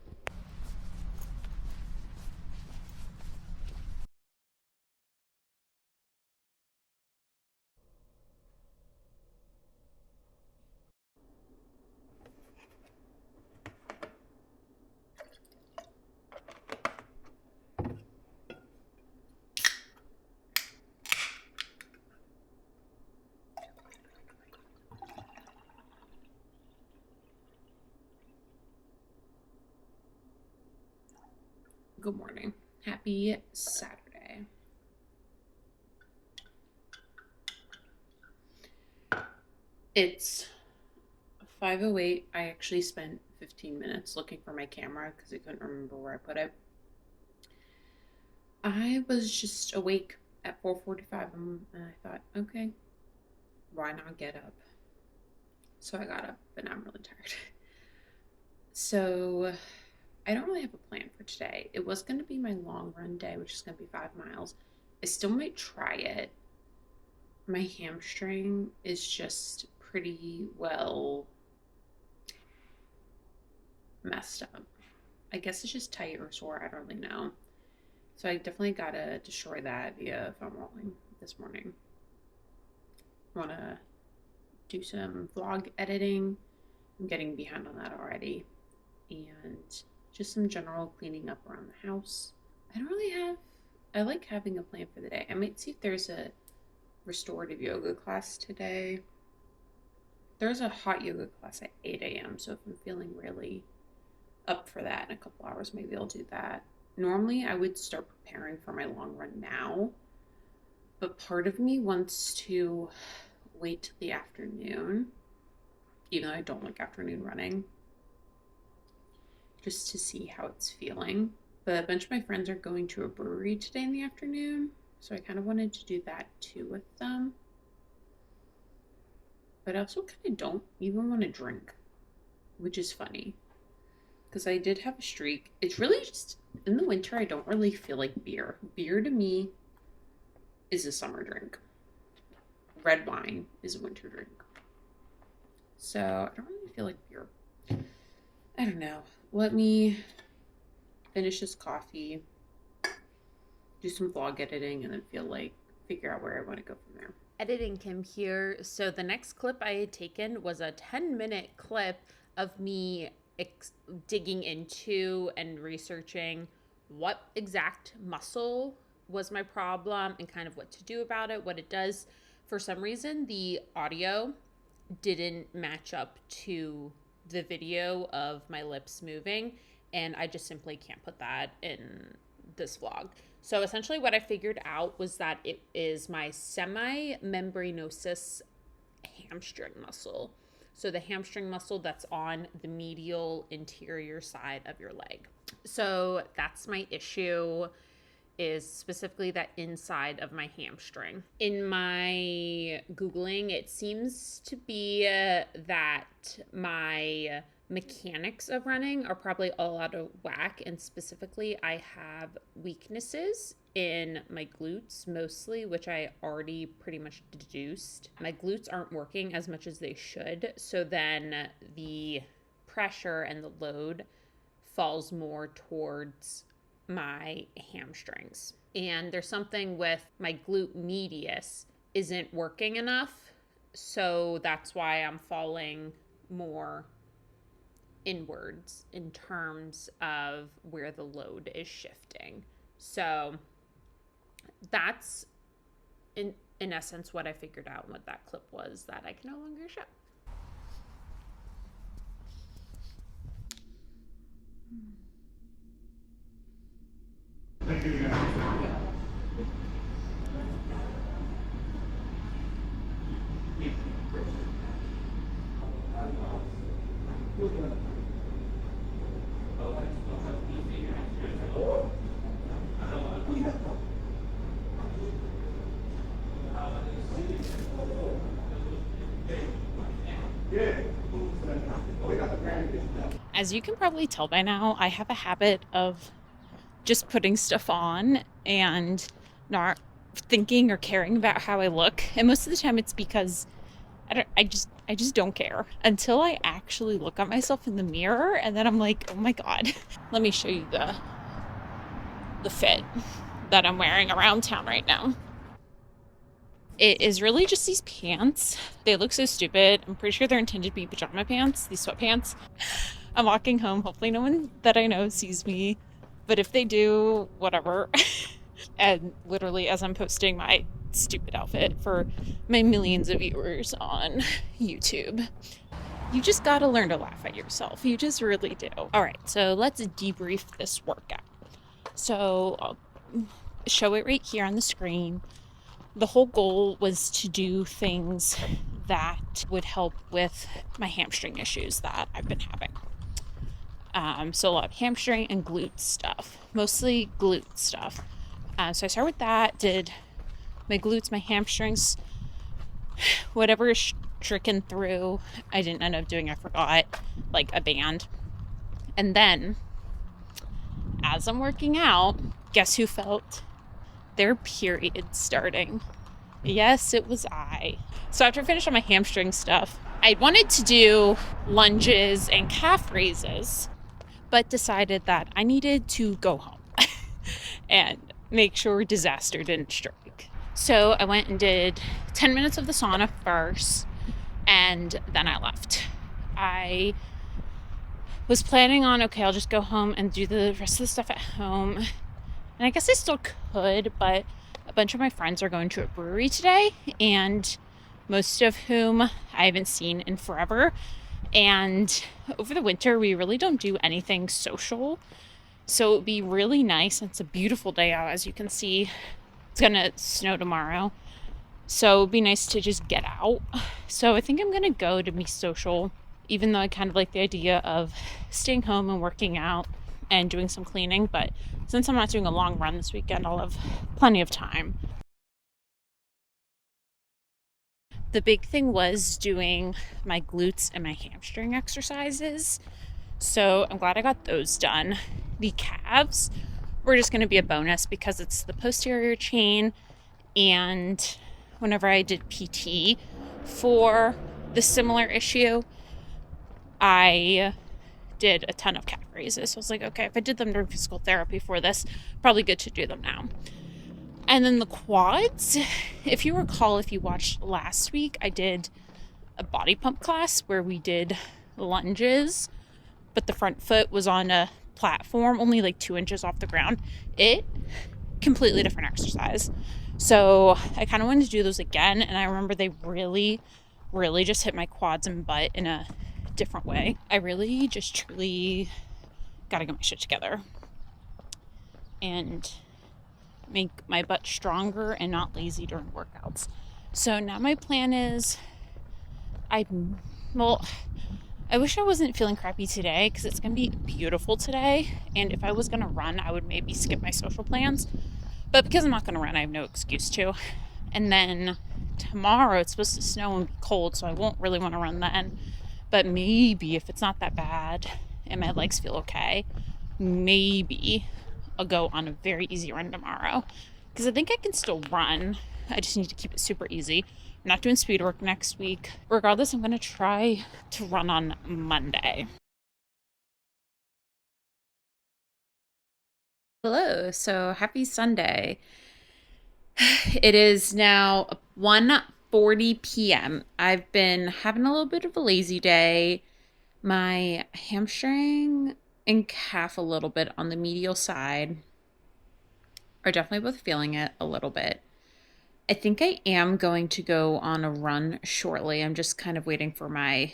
[SPEAKER 1] Good morning. Happy Saturday. It's 5:08. I actually spent 15 minutes looking for my camera because I couldn't remember where I put it. I was just awake at 4:45 and I thought, okay, why not get up? So I got up, but now I'm really tired. So I don't really have a plan for today. It was going to be my long run day, which is going to be 5 miles. I still might try it. My hamstring is just pretty well messed up. I guess it's just tight or sore. I don't really know. So I definitely got to destroy that via foam rolling this morning. I want to do some vlog editing. I'm getting behind on that already. And just some general cleaning up around the house. I like having a plan for the day. I might see if there's a restorative yoga class today. There's a hot yoga class at 8 a.m. So if I'm feeling really up for that in a couple hours, maybe I'll do that. Normally I would start preparing for my long run now, but part of me wants to wait till the afternoon, even though I don't like afternoon running, just to see how it's feeling. But a bunch of my friends are going to a brewery today in the afternoon, So I kind of wanted to do that too with them. But I also kind of don't even want to drink, which is funny. Because I did have a streak. It's really just, in the winter, I don't really feel like beer. Beer to me is a summer drink. Red wine is a winter drink. So I don't really feel like beer. I don't know. Let me finish this coffee, do some vlog editing, and then figure out where I want to go from there. Editing Kim here. So the next clip I had taken was a 10-minute clip of me digging into and researching what exact muscle was my problem and kind of what to do about it, what it does. For some reason, the audio didn't match up to the video of my lips moving, and I just simply can't put that in this vlog. So essentially what I figured out was that it is my semimembranosus hamstring muscle. So the hamstring muscle that's on the medial interior side of your leg. So that's my issue, is specifically that inside of my hamstring. In my Googling, it seems to be that my mechanics of running are probably all out of whack, and specifically I have weaknesses in my glutes mostly, which I already pretty much deduced. My glutes aren't working as much as they should, so then the pressure and the load falls more towards my hamstrings. And there's something with my glute medius isn't working enough, so that's why I'm falling more inwards in terms of where the load is shifting. So that's in essence what I figured out, and what that clip was that I can no longer show. As you can probably tell by now, I have a habit of just putting stuff on and not thinking or caring about how I look. And most of the time it's because I just don't care until I actually look at myself in the mirror, and then I'm like, oh my God. Let me show you the fit that I'm wearing around town right now. It is really just these pants. They look so stupid. I'm pretty sure they're intended to be pajama pants, these sweatpants. I'm walking home. Hopefully no one that I know sees me, but if they do, whatever. And literally as I'm posting my stupid outfit for my millions of viewers on YouTube, you just gotta learn to laugh at yourself. You just really do. All right, so let's debrief this workout. So I'll show it right here on the screen. The whole goal was to do things that would help with my hamstring issues that I've been having. So a lot of hamstring and glute stuff, mostly glute stuff. So I started with that, did my glutes, my hamstrings, whatever is stricken through. I didn't end up doing, I forgot, like a band. And then as I'm working out, guess who felt their period starting? Yes, it was I. So after I finished on my hamstring stuff, I wanted to do lunges and calf raises, but decided that I needed to go home and make sure disaster didn't strike. So I went and did 10 minutes of the sauna first, and then I left. I was planning on, okay, I'll just go home and do the rest of the stuff at home. And I guess I still could, but a bunch of my friends are going to a brewery today, and most of whom I haven't seen in forever. And over the winter, we really don't do anything social. So it would be really nice. It's a beautiful day out, as you can see. It's going to snow tomorrow. So it would be nice to just get out. So I think I'm going to go to be social, even though I kind of like the idea of staying home and working out and doing some cleaning, but since I'm not doing a long run this weekend, I'll have plenty of time. The big thing was doing my glutes and my hamstring exercises. So I'm glad I got those done. The calves were just going to be a bonus because it's the posterior chain. And whenever I did PT for the similar issue, I did a ton of calf raises. So I was like, okay, if I did them during physical therapy for this, probably good to do them now. And then the quads, if you recall, if you watched last week, I did a body pump class where we did lunges, but the front foot was on a platform only like 2 inches off the ground. It completely different exercise. So I kind of wanted to do those again, and I remember they really just hit my quads and butt in a different way. I really just truly gotta get my shit together and make my butt stronger and not lazy during workouts. So now my plan is I wish I wasn't feeling crappy today because it's gonna be beautiful today, and if I was gonna run, I would maybe skip my social plans, but because I'm not gonna run, I have no excuse to. And then tomorrow it's supposed to snow and be cold, so I won't really want to run then, but maybe if it's not that bad and my legs feel okay, maybe I'll go on a very easy run tomorrow because I think I can still run. I just need to keep it super easy. I'm not doing speed work next week. Regardless, I'm going to try to run on Monday. Hello, so happy Sunday. It is now 1:40 p.m. I've been having a little bit of a lazy day. My hamstring and calf a little bit on the medial side are definitely both feeling it a little bit. I think I am going to go on a run shortly. I'm just kind of waiting for my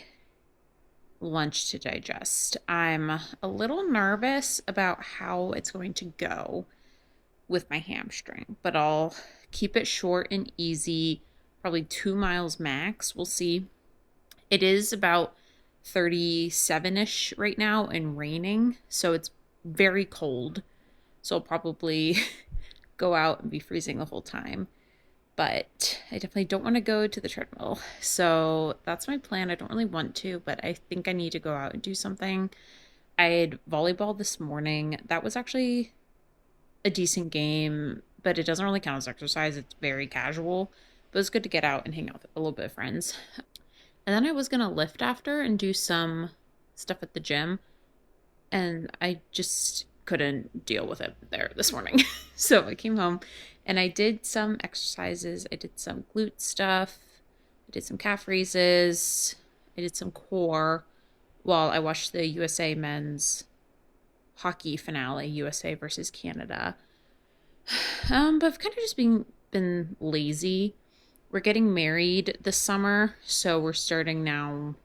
[SPEAKER 1] lunch to digest. I'm a little nervous about how it's going to go with my hamstring, but I'll keep it short and easy, probably 2 miles max. We'll see. It is about 37-ish right now and raining, so it's very cold. So I'll probably go out and be freezing the whole time. But I definitely don't want to go to the treadmill. So that's my plan. I don't really want to, but I think I need to go out and do something. I had volleyball this morning. That was actually a decent game, but it doesn't really count as exercise. It's very casual, but it's good to get out and hang out with a little bit of friends. And then I was going to lift after and do some stuff at the gym, and I just couldn't deal with it there this morning. So I came home and I did some exercises. I did some glute stuff. I did some calf raises. I did some core while I watched the USA men's hockey finale, USA versus Canada. But I've kind of just been lazy. We're getting married this summer, so we're starting now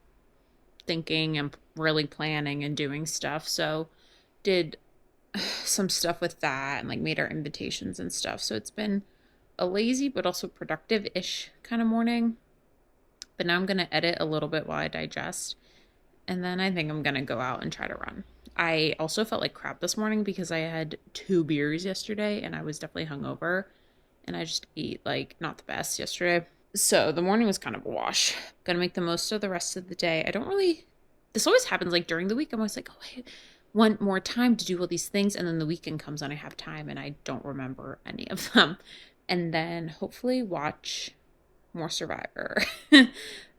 [SPEAKER 1] thinking and really planning and doing stuff. So did some stuff with that and like made our invitations and stuff. So it's been a lazy but also productive-ish kind of morning. But now I'm going to edit a little bit while I digest. And then I think I'm going to go out and try to run. I also felt like crap this morning because I had 2 beers yesterday and I was definitely hungover. And I just ate like not the best yesterday. So the morning was kind of a wash. Gonna make the most of the rest of the day. This always happens like during the week. I'm always like, oh, I want more time to do all these things. And then the weekend comes and I have time and I don't remember any of them. And then hopefully watch more Survivor.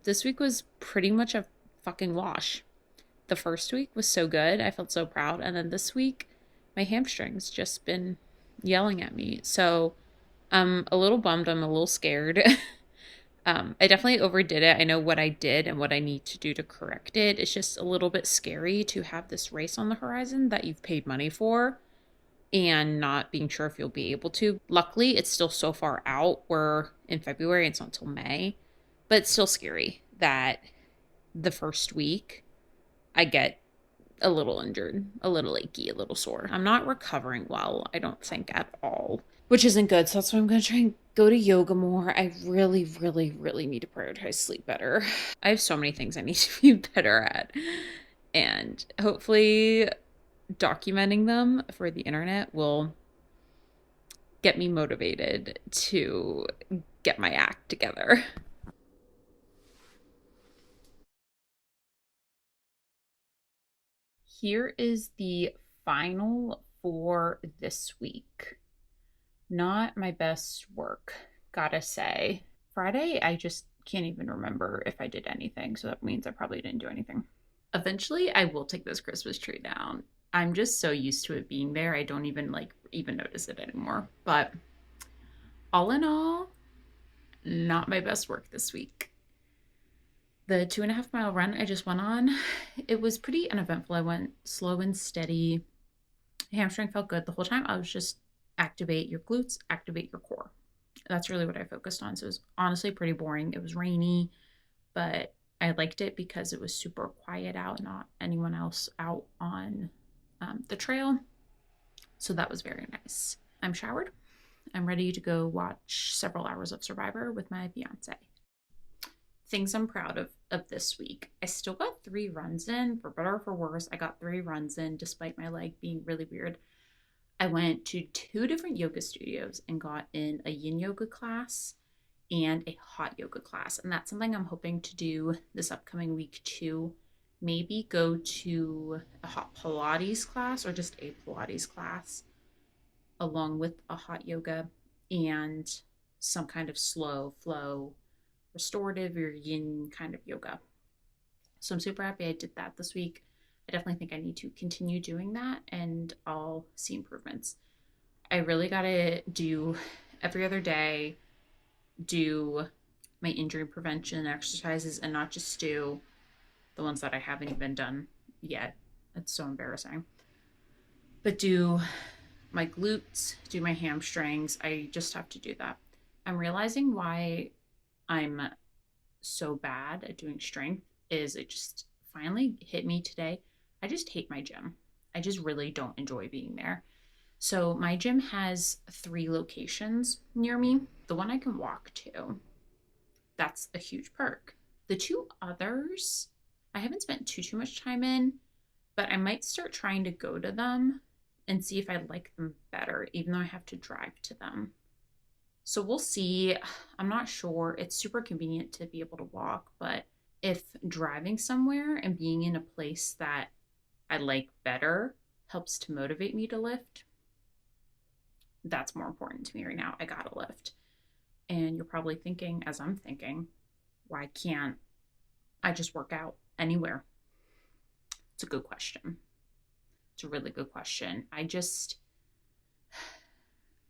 [SPEAKER 1] This week was pretty much a fucking wash. The first week was so good. I felt so proud. And then this week, my hamstring's just been yelling at me. So I'm a little bummed. I'm a little scared. I definitely overdid it. I know what I did and what I need to do to correct it. It's just a little bit scary to have this race on the horizon that you've paid money for and not being sure if you'll be able to. Luckily, it's still so far out. We're in February. It's not until May. But it's still scary that the first week I get a little injured, a little achy, a little sore. I'm not recovering well, I don't think at all, which isn't good. So that's why I'm going to try and go to yoga more. I really need to prioritize sleep better. I have so many things I need to be better at. And hopefully documenting them for the internet will get me motivated to get my act together. Here is the final for this week. Not my best work, gotta say. Friday, I just can't even remember if I did anything, so that means I probably didn't do anything. Eventually, I will take this Christmas tree down. I'm just so used to it being there, I don't even notice it anymore. But all in all, not my best work this week. The 2.5 mile run I just went on, it was pretty uneventful. I went slow and steady. Hamstring felt good the whole time. I was just activate your glutes, activate your core. That's really what I focused on. So it was honestly pretty boring. It was rainy, but I liked it because it was super quiet out, not anyone else out on the trail. So that was very nice. I'm showered. I'm ready to go watch several hours of Survivor with my fiance. Things I'm proud of this week. I still got 3 runs in, for better or for worse. I got 3 runs in despite my leg being really weird. I went to 2 different yoga studios and got in a yin yoga class and a hot yoga class. And that's something I'm hoping to do this upcoming week too. Maybe go to a hot Pilates class or just a Pilates class along with a hot yoga and some kind of slow flow restorative or yin kind of yoga. So I'm super happy I did that this week. I definitely think I need to continue doing that and I'll see improvements. I really got to do every other day, do my injury prevention exercises and not just do the ones that I haven't even done yet. It's so embarrassing. But do my glutes, do my hamstrings. I just have to do that. I'm realizing why I'm so bad at doing strength is it just finally hit me today. I just hate my gym. I just really don't enjoy being there. So my gym has 3 locations near me. The one I can walk to, that's a huge perk. The 2 others, I haven't spent too much time in, but I might start trying to go to them and see if I like them better, even though I have to drive to them. So we'll see. I'm not sure. It's super convenient to be able to walk, but if driving somewhere and being in a place that I like better helps to motivate me to lift, that's more important to me right now. I gotta lift. And you're probably thinking, as I'm thinking, why can't I just work out anywhere? It's a good question. It's a really good question. I just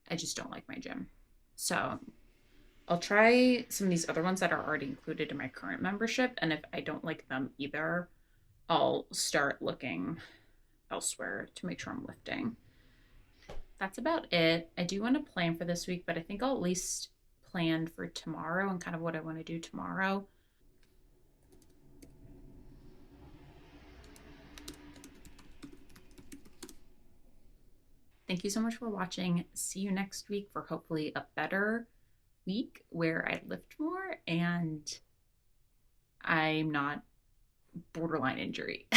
[SPEAKER 1] don't like my gym. So I'll try some of these other ones that are already included in my current membership. And if I don't like them either, I'll start looking elsewhere to make sure I'm lifting. That's about it. I do want to plan for this week, but I think I'll at least plan for tomorrow and kind of what I want to do tomorrow. Thank you so much for watching. See you next week for hopefully a better week where I lift more and I'm not borderline injury.